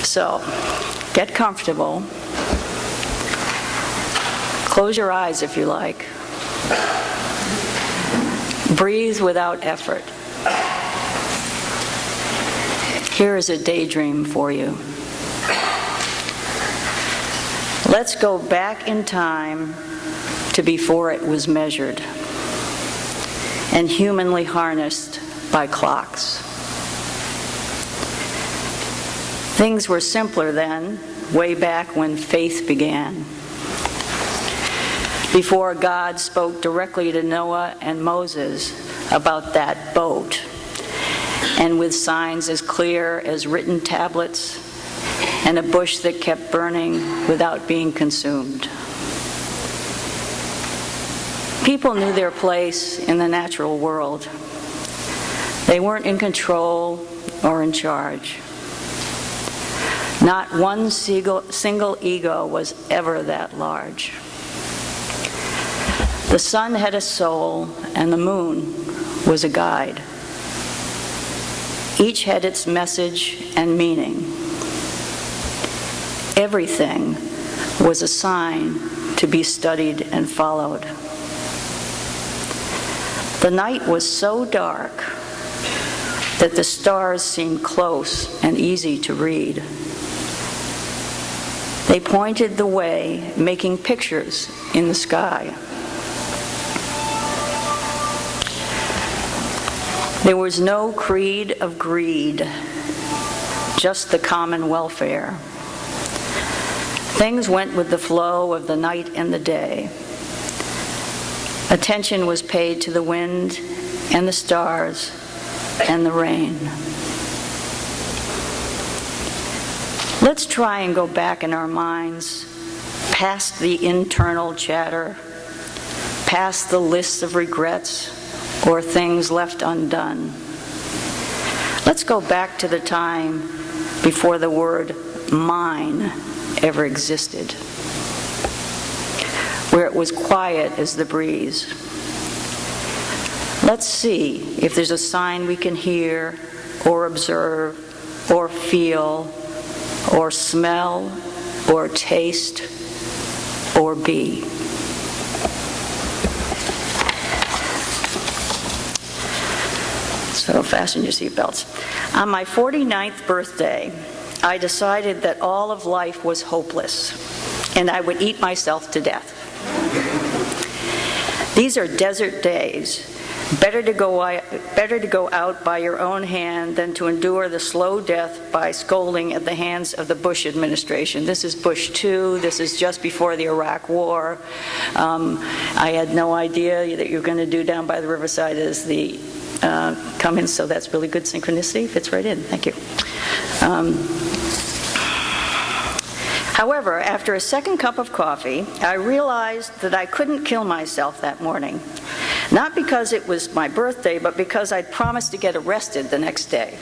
So, get comfortable. Close your eyes if you like. Breathe without effort. Here is a daydream for you. Let's go back in time to before it was measured and humanly harnessed by clocks. Things were simpler then, way back when faith began. Before God spoke directly to Noah and Moses about that boat, and with signs as clear as written tablets, and a bush that kept burning without being consumed. People knew their place in the natural world. They weren't in control or in charge. Not one single ego was ever that large. The sun had a soul, and the moon was a guide. Each had its message and meaning. Everything was a sign to be studied and followed. The night was so dark that the stars seemed close and easy to read. They pointed the way, making pictures in the sky. There was no creed of greed, just the common welfare. Things went with the flow of the night and the day. Attention was paid to the wind and the stars and the rain. Let's try and go back in our minds, past the internal chatter, past the lists of regrets or things left undone. Let's go back to the time before the word mine ever existed, where it was quiet as the breeze. Let's see if there's a sign we can hear or observe or feel or smell or taste or be. So fasten your seatbelts. On my 49th birthday, I decided that all of life was hopeless and I would eat myself to death. These are desert days. Better to go out by your own hand than to endure the slow death by scolding at the hands of the Bush administration. This is Bush 2. This is just before the Iraq War. I had no idea that you were going to do down by the riverside as the Cummins, so that's really good synchronicity. Fits right in. Thank you. However, after a second cup of coffee, I realized that I couldn't kill myself that morning. Not because it was my birthday, but because I'd promised to get arrested the next day.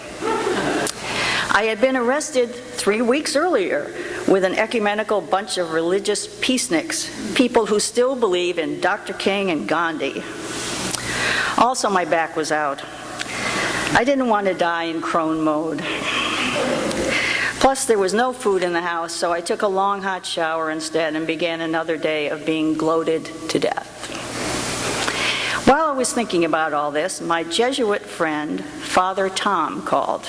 I had been arrested 3 weeks earlier with an ecumenical bunch of religious peaceniks, people who still believe in Dr. King and Gandhi. Also, my back was out. I didn't want to die in crone mode. Plus, there was no food in the house, so I took a long hot shower instead and began another day of being gloated to death. While I was thinking about all this, my Jesuit friend, Father Tom, called.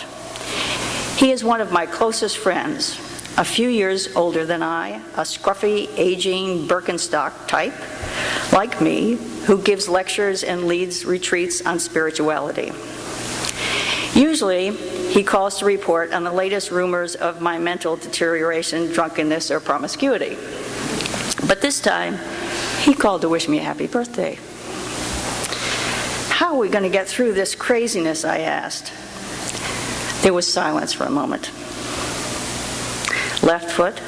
He is one of my closest friends, a few years older than I, a scruffy, aging Birkenstock type, like me, who gives lectures and leads retreats on spirituality. Usually, he calls to report on the latest rumors of my mental deterioration, drunkenness, or promiscuity. But this time, he called to wish me a happy birthday. How are we going to get through this craziness, I asked. There was silence for a moment. Left foot,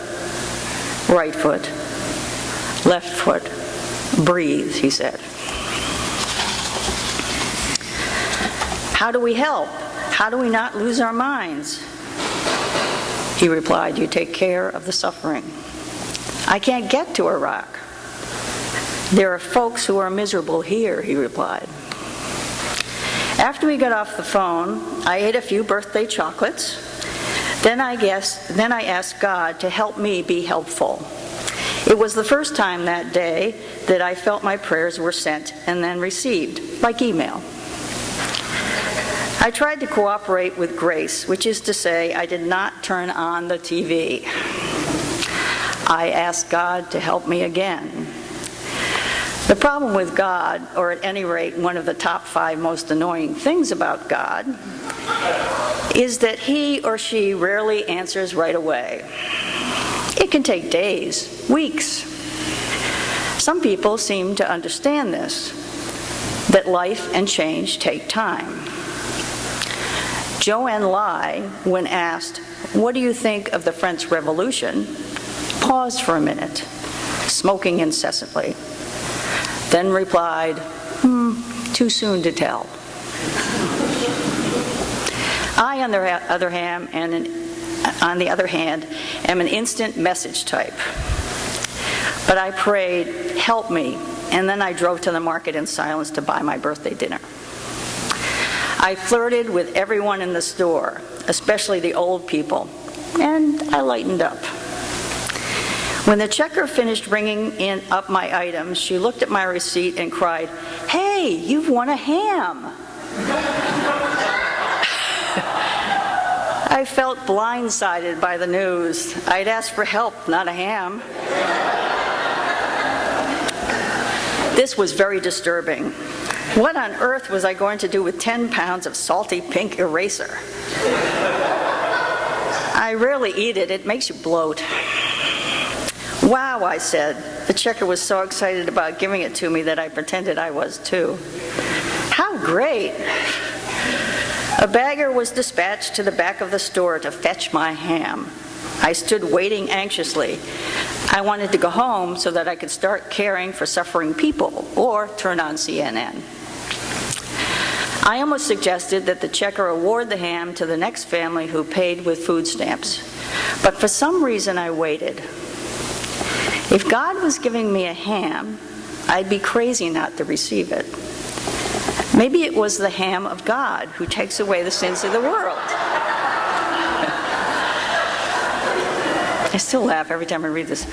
right foot, left foot, breathe, he said. How do we help? How do we not lose our minds? He replied, you take care of the suffering. I can't get to Iraq. There are folks who are miserable here, he replied. After we got off the phone, I ate a few birthday chocolates, Then I asked God to help me be helpful. It was the first time that day that I felt my prayers were sent and then received, like email. I tried to cooperate with grace, which is to say, I did not turn on the TV. I asked God to help me again. The problem with God, or at any rate, one of the top 5 most annoying things about God, is that he or she rarely answers right away. It can take days, weeks. Some people seem to understand this, that life and change take time. Zhou Enlai, when asked, "What do you think of the French Revolution?" paused for a minute, smoking incessantly, then replied, "Too soon to tell." I, on the other hand, am an instant message type. But I prayed, "Help me," and then I drove to the market in silence to buy my birthday dinner. I flirted with everyone in the store, especially the old people, and I lightened up. When the checker finished ringing up my items, she looked at my receipt and cried, "Hey, you've won a ham!" I felt blindsided by the news. I'd asked for help, not a ham. This was very disturbing. What on earth was I going to do with 10 pounds of salty pink eraser? I rarely eat it. It makes you bloat. "Wow," I said. The checker was so excited about giving it to me that I pretended I was too. "How great!" A bagger was dispatched to the back of the store to fetch my ham. I stood waiting anxiously. I wanted to go home so that I could start caring for suffering people or turn on CNN. I almost suggested that the checker award the ham to the next family who paid with food stamps. But for some reason I waited. If God was giving me a ham, I'd be crazy not to receive it. Maybe it was the ham of God who takes away the sins of the world. I still laugh every time I read this.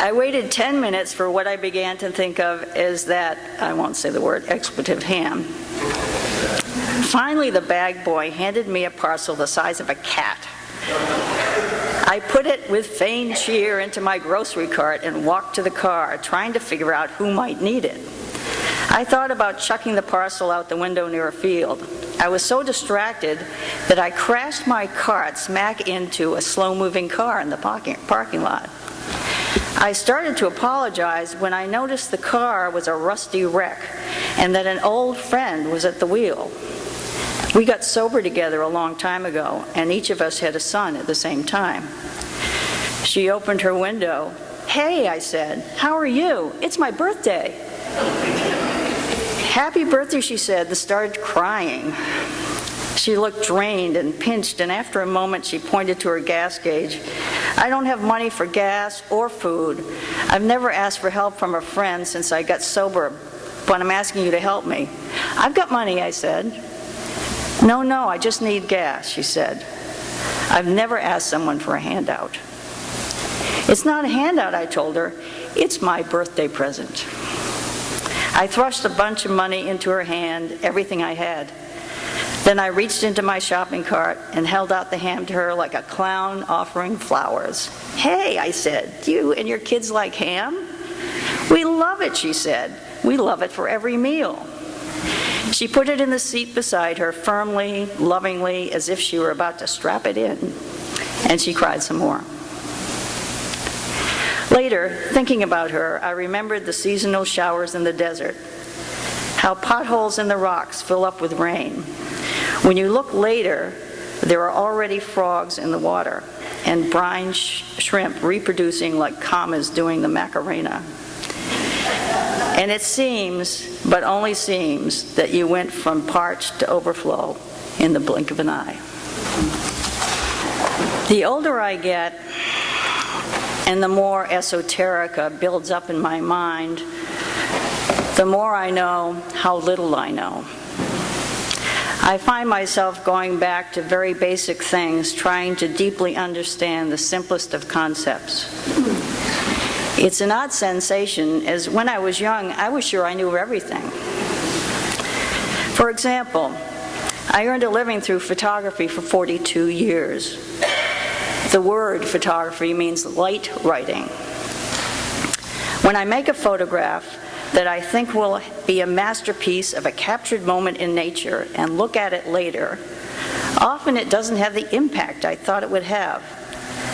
I waited 10 minutes for what I began to think of as that, I won't say the word, expletive ham. Finally, the bag boy handed me a parcel the size of a cat. I put it with feigned cheer into my grocery cart and walked to the car, trying to figure out who might need it. I thought about chucking the parcel out the window near a field. I was so distracted that I crashed my cart smack into a slow-moving car in the parking lot. I started to apologize when I noticed the car was a rusty wreck and that an old friend was at the wheel. We got sober together a long time ago, and each of us had a son at the same time. She opened her window. "Hey," I said, "how are you? It's my birthday." "Happy birthday," she said, and started crying. She looked drained and pinched, and after a moment she pointed to her gas gauge. "I don't have money for gas or food. I've never asked for help from a friend since I got sober, but I'm asking you to help me." "I've got money," I said. No, I just need gas," she said. I've never asked someone for a handout. "It's not a handout," I told her. "It's my birthday present." I thrust a bunch of money into her hand, everything I had. Then I reached into my shopping cart and held out the ham to her like a clown offering flowers. "Hey," I said, "do you and your kids like ham?" "We love it," she said. "We love it for every meal." She put it in the seat beside her, firmly, lovingly, as if she were about to strap it in, and she cried some more. Later, thinking about her, I remembered the seasonal showers in the desert, how potholes in the rocks fill up with rain. When you look later, there are already frogs in the water and brine shrimp reproducing like commas doing the Macarena. And it seems, but only seems, that you went from parched to overflow in the blink of an eye. The older I get, and the more esoterica builds up in my mind, the more I know how little I know. I find myself going back to very basic things, trying to deeply understand the simplest of concepts. It's an odd sensation, as when I was young, I was sure I knew everything. For example, I earned a living through photography for 42 years. The word photography means light writing. When I make a photograph that I think will be a masterpiece of a captured moment in nature and look at it later, often it doesn't have the impact I thought it would have.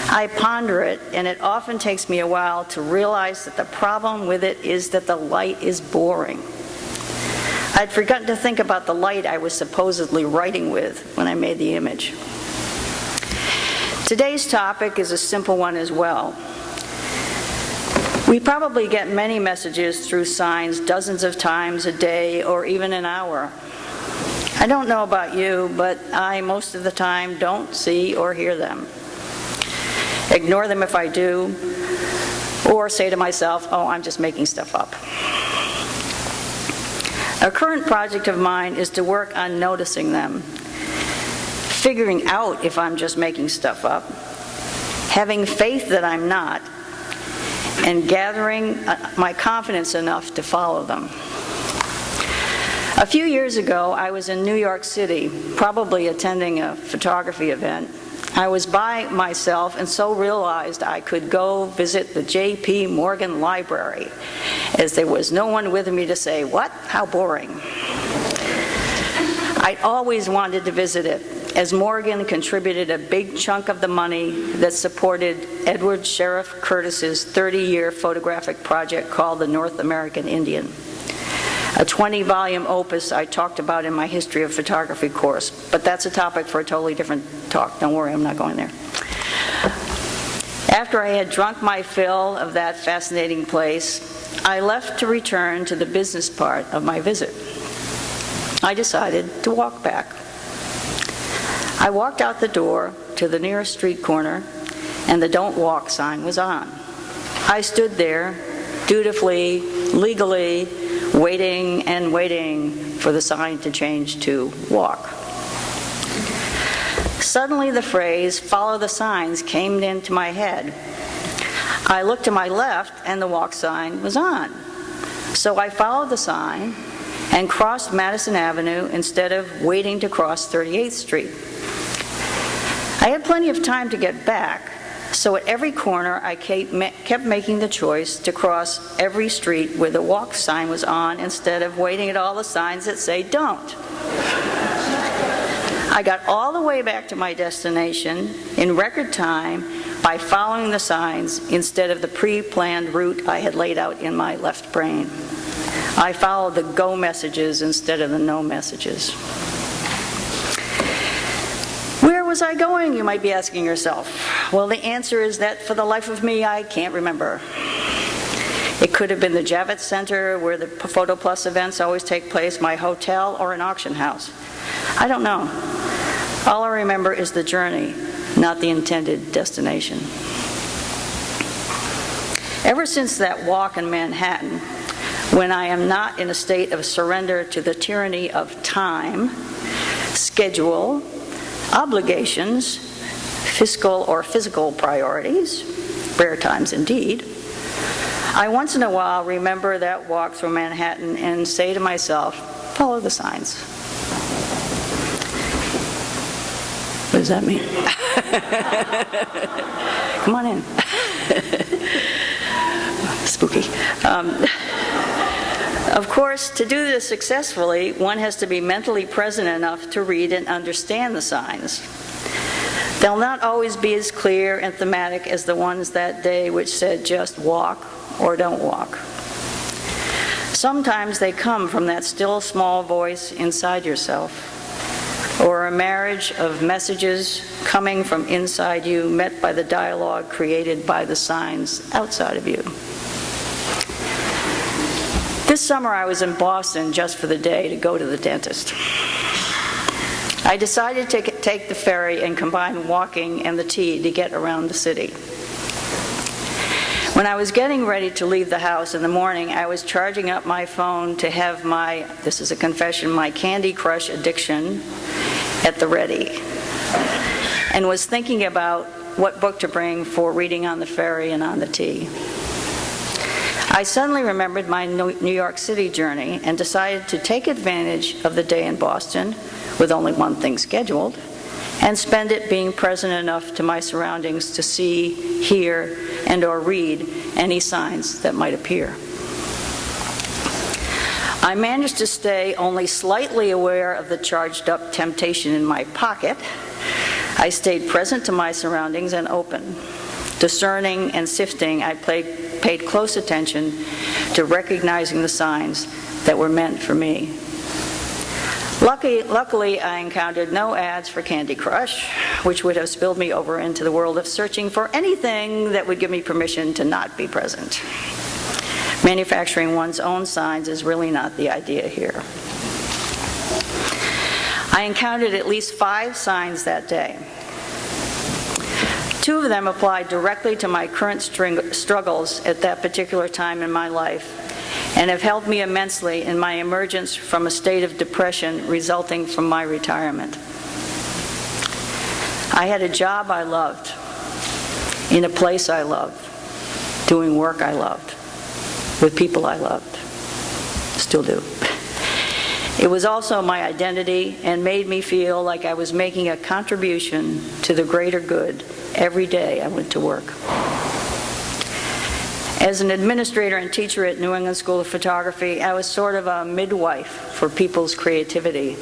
I ponder it, and it often takes me a while to realize that the problem with it is that the light is boring. I'd forgotten to think about the light I was supposedly writing with when I made the image. Today's topic is a simple one as well. We probably get many messages through signs dozens of times a day or even an hour. I don't know about you, but I most of the time don't see or hear them. Ignore them if I do, or say to myself, oh, I'm just making stuff up. A current project of mine is to work on noticing them, figuring out if I'm just making stuff up, having faith that I'm not, and gathering my confidence enough to follow them. A few years ago, I was in New York City, probably attending a photography event. I was by myself and so realized I could go visit the J.P. Morgan Library, as there was no one with me to say, "What? How boring." I'd always wanted to visit it, as Morgan contributed a big chunk of the money that supported Edward Sheriff Curtis's 30-year photographic project called the North American Indian, a 20-volume opus I talked about in my History of Photography course. But that's a topic for a totally different talk. Don't worry, I'm not going there. After I had drunk my fill of that fascinating place, I left to return to the business part of my visit. I decided to walk back. I walked out the door to the nearest street corner, and the "Don't Walk" sign was on. I stood there, dutifully, legally, waiting and waiting for the sign to change to "Walk." Suddenly the phrase, "Follow the signs," came into my head. I looked to my left, and the "Walk" sign was on. So I followed the sign and crossed Madison Avenue instead of waiting to cross 38th Street. I had plenty of time to get back, so at every corner I kept making the choice to cross every street where the "Walk" sign was on instead of waiting at all the signs that say "Don't." I got all the way back to my destination in record time by following the signs instead of the pre-planned route I had laid out in my left brain. I followed the go messages instead of the no messages. Where was I going, you might be asking yourself? Well, the answer is that for the life of me, I can't remember. It could have been the Javits Center, where the Photo Plus events always take place, my hotel, or an auction house. I don't know. All I remember is the journey, not the intended destination. Ever since that walk in Manhattan, when I am not in a state of surrender to the tyranny of time, schedule, obligations, fiscal or physical priorities, rare times indeed, I once in a while remember that walk through Manhattan and say to myself, follow the signs. What does that mean? Come on in. Spooky. Of course, to do this successfully, one has to be mentally present enough to read and understand the signs. They'll not always be as clear and thematic as the ones that day which said just walk or don't walk. Sometimes they come from that still small voice inside yourself, or a marriage of messages coming from inside you met by the dialogue created by the signs outside of you. This summer I was in Boston just for the day to go to the dentist. I decided to take the ferry and combine walking and the T to get around the city. When I was getting ready to leave the house in the morning, I was charging up my phone to have this is a confession, my Candy Crush addiction at the ready, and was thinking about what book to bring for reading on the ferry and on the T. I suddenly remembered my New York City journey and decided to take advantage of the day in Boston, with only one thing scheduled, and spend it being present enough to my surroundings to see, hear, and or read any signs that might appear. I managed to stay only slightly aware of the charged up temptation in my pocket. I stayed present to my surroundings and open. Discerning and sifting, I paid close attention to recognizing the signs that were meant for me. Luckily, I encountered no ads for Candy Crush, which would have spilled me over into the world of searching for anything that would give me permission to not be present. Manufacturing one's own signs is really not the idea here. I encountered at least 5 signs that day. 2 of them applied directly to my current struggles at that particular time in my life, and have helped me immensely in my emergence from a state of depression resulting from my retirement. I had a job I loved, in a place I loved, doing work I loved, with people I loved, still do. It was also my identity and made me feel like I was making a contribution to the greater good every day I went to work. As an administrator and teacher at New England School of Photography, I was sort of a midwife for people's creativity.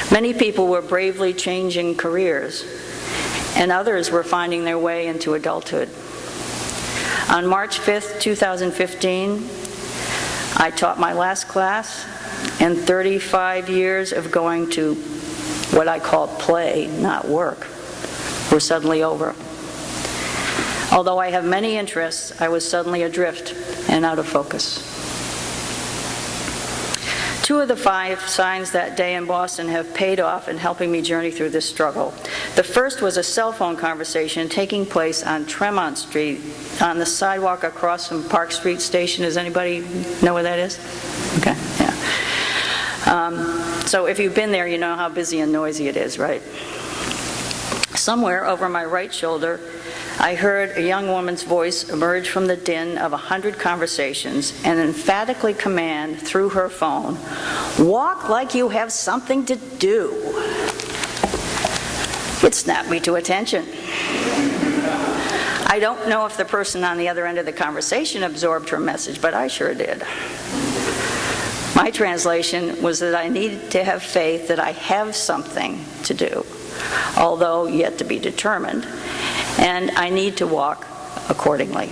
Many people were bravely changing careers, and others were finding their way into adulthood. On March 5th, 2015, I taught my last class, and 35 years of going to what I call play, not work, were suddenly over. Although I have many interests, I was suddenly adrift and out of focus. 2 of the 5 signs that day in Boston have paid off in helping me journey through this struggle. The first was a cell phone conversation taking place on Tremont Street on the sidewalk across from Park Street Station. Does anybody know where that is? Okay, yeah. So if you've been there, you know how busy and noisy it is, right? Somewhere over my right shoulder, I heard a young woman's voice emerge from the din of 100 conversations and emphatically command through her phone, "Walk like you have something to do." It snapped me to attention. I don't know if the person on the other end of the conversation absorbed her message, but I sure did. My translation was that I needed to have faith that I have something to do, although yet to be determined, and I need to walk accordingly.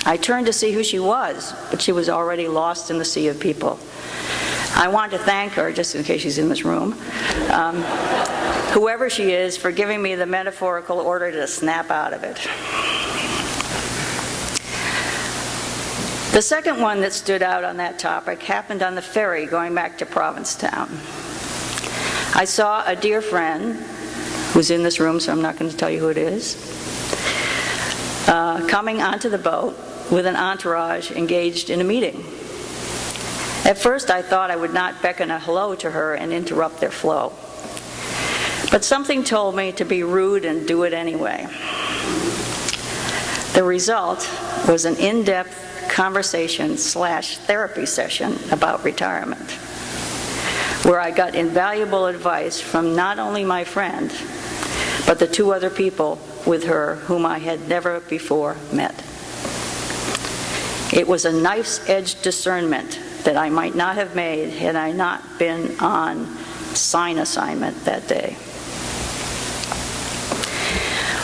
I turned to see who she was, but she was already lost in the sea of people. I want to thank her, just in case she's in this room, whoever she is, for giving me the metaphorical order to snap out of it. The second one that stood out on that topic happened on the ferry going back to Provincetown. I saw a dear friend, who's in this room, so I'm not going to tell you who it is, coming onto the boat with an entourage engaged in a meeting. At first, I thought I would not beckon a hello to her and interrupt their flow. But something told me to be rude and do it anyway. The result was an in-depth conversation/therapy session about retirement, where I got invaluable advice from not only my friend, but the 2 other people with her whom I had never before met. It was a knife's-edge discernment that I might not have made had I not been on sign assignment that day.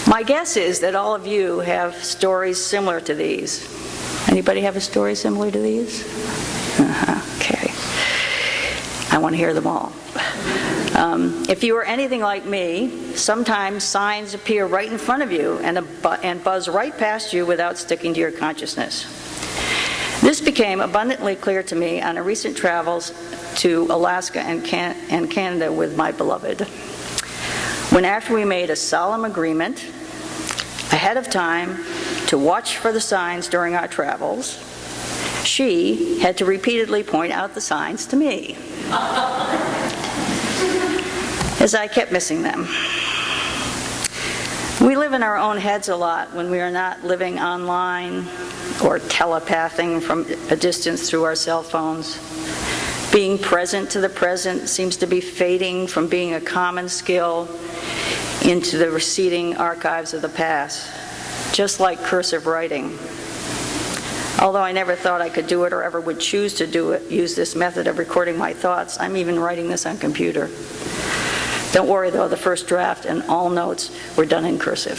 My guess is that all of you have stories similar to these. Anybody have a story similar to these? Okay. I want to hear them all. If you are anything like me, sometimes signs appear right in front of you and buzz right past you without sticking to your consciousness. This became abundantly clear to me on a recent travels to Alaska and Canada with my beloved, when after we made a solemn agreement ahead of time to watch for the signs during our travels, she had to repeatedly point out the signs to me, as I kept missing them. We live in our own heads a lot when we are not living online or telepathing from a distance through our cell phones. Being present to the present seems to be fading from being a common skill into the receding archives of the past, just like cursive writing. Although I never thought I could do it or ever would choose to use this method of recording my thoughts, I'm even writing this on computer. Don't worry though, the first draft and all notes were done in cursive.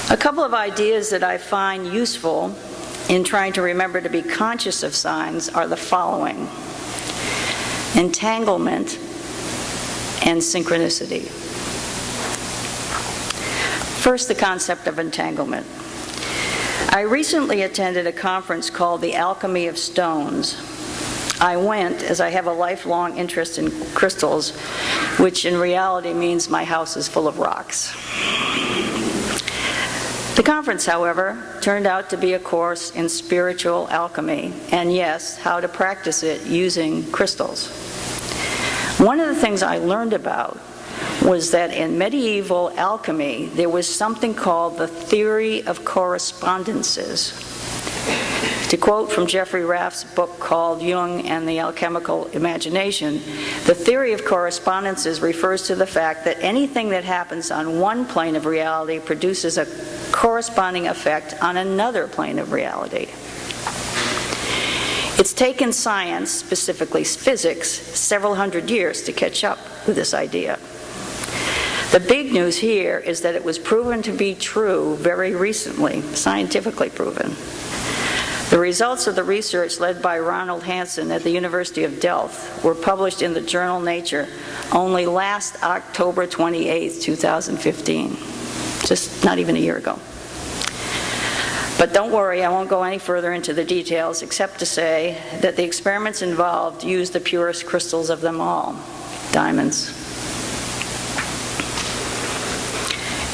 A couple of ideas that I find useful in trying to remember to be conscious of signs are the following: entanglement and synchronicity. First, the concept of entanglement. I recently attended a conference called The Alchemy of Stones. I went as I have a lifelong interest in crystals, which in reality means my house is full of rocks. The conference, however, turned out to be a course in spiritual alchemy, and yes, how to practice it using crystals. One of the things I learned about was that in medieval alchemy, there was something called the theory of correspondences. To quote from Jeffrey Raff's book called Jung and the Alchemical Imagination, the theory of correspondences refers to the fact that anything that happens on one plane of reality produces a corresponding effect on another plane of reality. It's taken science, specifically physics, several hundred years to catch up with this idea. The big news here is that it was proven to be true very recently, scientifically proven. The results of the research led by Ronald Hansen at the University of Delft were published in the journal Nature only last October 28, 2015, just not even a year ago. But don't worry, I won't go any further into the details except to say that the experiments involved used the purest crystals of them all, diamonds.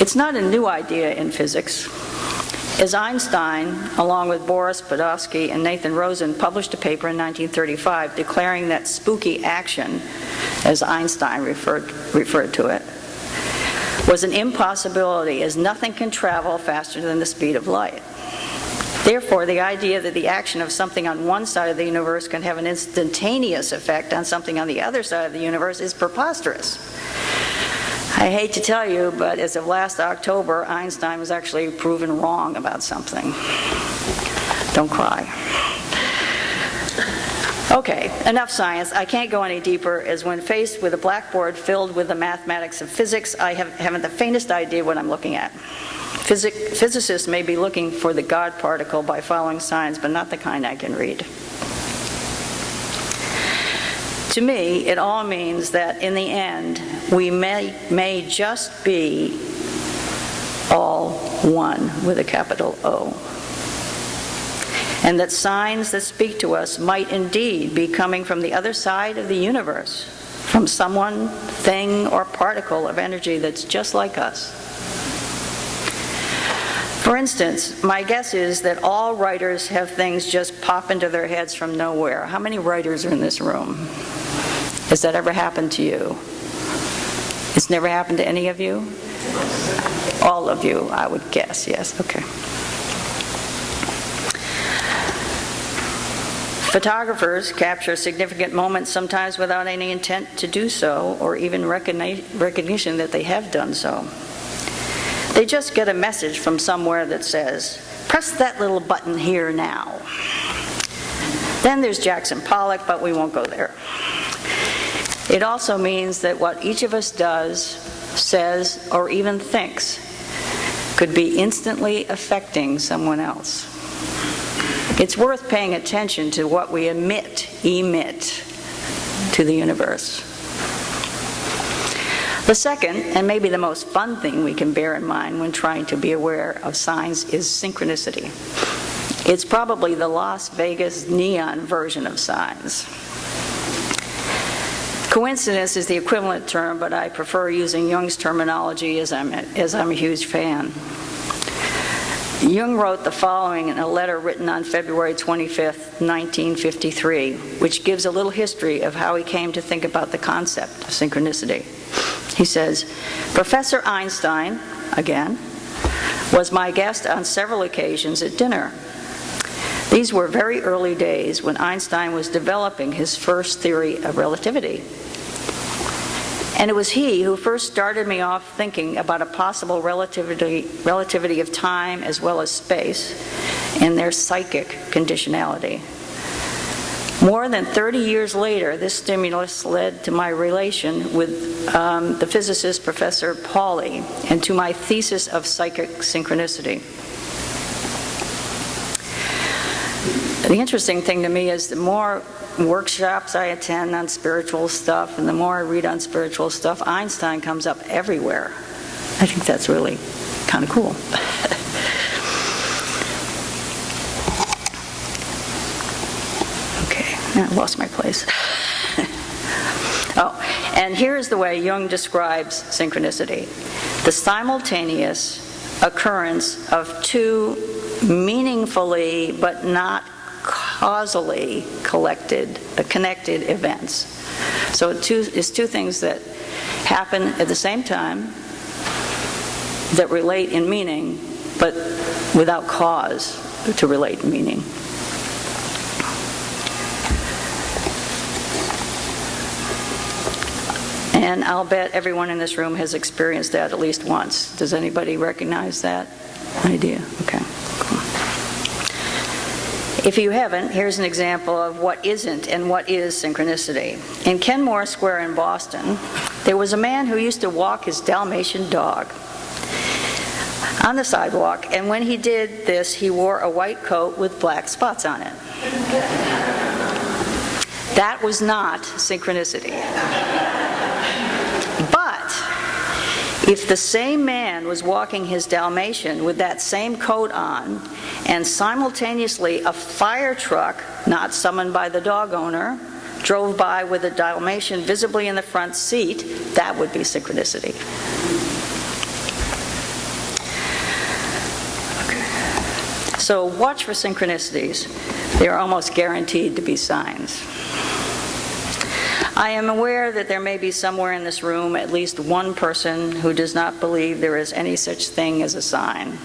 It's not a new idea in physics. As Einstein, along with Boris Podolsky and Nathan Rosen, published a paper in 1935 declaring that spooky action, as Einstein referred to it, was an impossibility, as nothing can travel faster than the speed of light. Therefore, the idea that the action of something on one side of the universe can have an instantaneous effect on something on the other side of the universe is preposterous. I hate to tell you, but as of last October, Einstein was actually proven wrong about something. Don't cry. Okay, enough science. I can't go any deeper, as when faced with a blackboard filled with the mathematics of physics, I haven't the faintest idea what I'm looking at. Physicists may be looking for the God particle by following signs, but not the kind I can read. To me, it all means that in the end, we may just be all one with a capital O. And that signs that speak to us might indeed be coming from the other side of the universe, from someone, thing, or particle of energy that's just like us. For instance, my guess is that all writers have things just pop into their heads from nowhere. How many writers are in this room? Has that ever happened to you? It's never happened to any of you? All of you, I would guess, yes, okay. Photographers capture significant moments sometimes without any intent to do so, or even recognition that they have done so. They just get a message from somewhere that says, press that little button here now. Then there's Jackson Pollock, but we won't go there. It also means that what each of us does, says, or even thinks could be instantly affecting someone else. It's worth paying attention to what we emit to the universe. The second, and maybe the most fun thing we can bear in mind when trying to be aware of signs, is synchronicity. It's probably the Las Vegas neon version of signs. Coincidence is the equivalent term, but I prefer using Jung's terminology as I'm a huge fan. Jung wrote the following in a letter written on February 25th, 1953, which gives a little history of how he came to think about the concept of synchronicity. He says, "Professor Einstein," again, "was my guest on several occasions at dinner. These were very early days when Einstein was developing his first theory of relativity. And it was he who first started me off thinking about a possible relativity of time as well as space and their psychic conditionality. More than 30 years later, this stimulus led to my relation with the physicist Professor Pauli and to my thesis of psychic synchronicity." The interesting thing to me is the more workshops I attend on spiritual stuff and the more I read on spiritual stuff, Einstein comes up everywhere. I think that's really kind of cool. Okay, I lost my place. Oh, and here's the way Jung describes synchronicity: the simultaneous occurrence of two meaningfully but not causally connected events. So it's two things that happen at the same time that relate in meaning, but without cause to relate in meaning. And I'll bet everyone in this room has experienced that at least once. Does anybody recognize that idea? Okay. If you haven't, here's an example of what isn't and what is synchronicity. In Kenmore Square in Boston, there was a man who used to walk his Dalmatian dog on the sidewalk, and when he did this, he wore a white coat with black spots on it. That was not synchronicity. But if the same man was walking his Dalmatian with that same coat on, and simultaneously a fire truck, not summoned by the dog owner, drove by with a Dalmatian visibly in the front seat, that would be synchronicity. Okay. So watch for synchronicities. They are almost guaranteed to be signs. I am aware that there may be somewhere in this room at least one person who does not believe there is any such thing as a sign.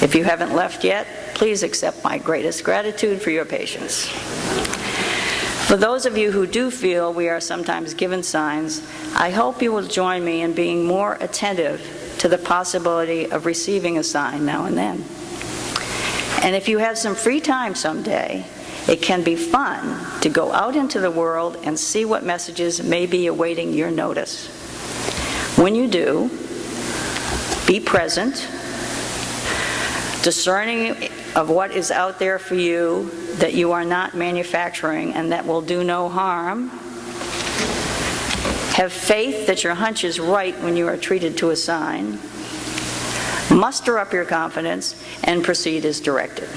If you haven't left yet, please accept my greatest gratitude for your patience. For those of you who do feel we are sometimes given signs, I hope you will join me in being more attentive to the possibility of receiving a sign now and then. And if you have some free time someday, it can be fun to go out into the world and see what messages may be awaiting your notice. When you do, be present, discerning of what is out there for you that you are not manufacturing and that will do no harm. Have faith that your hunch is right when you are treated to a sign. Muster up your confidence and proceed as directed.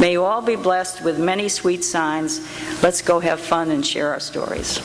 May you all be blessed with many sweet signs. Let's go have fun and share our stories.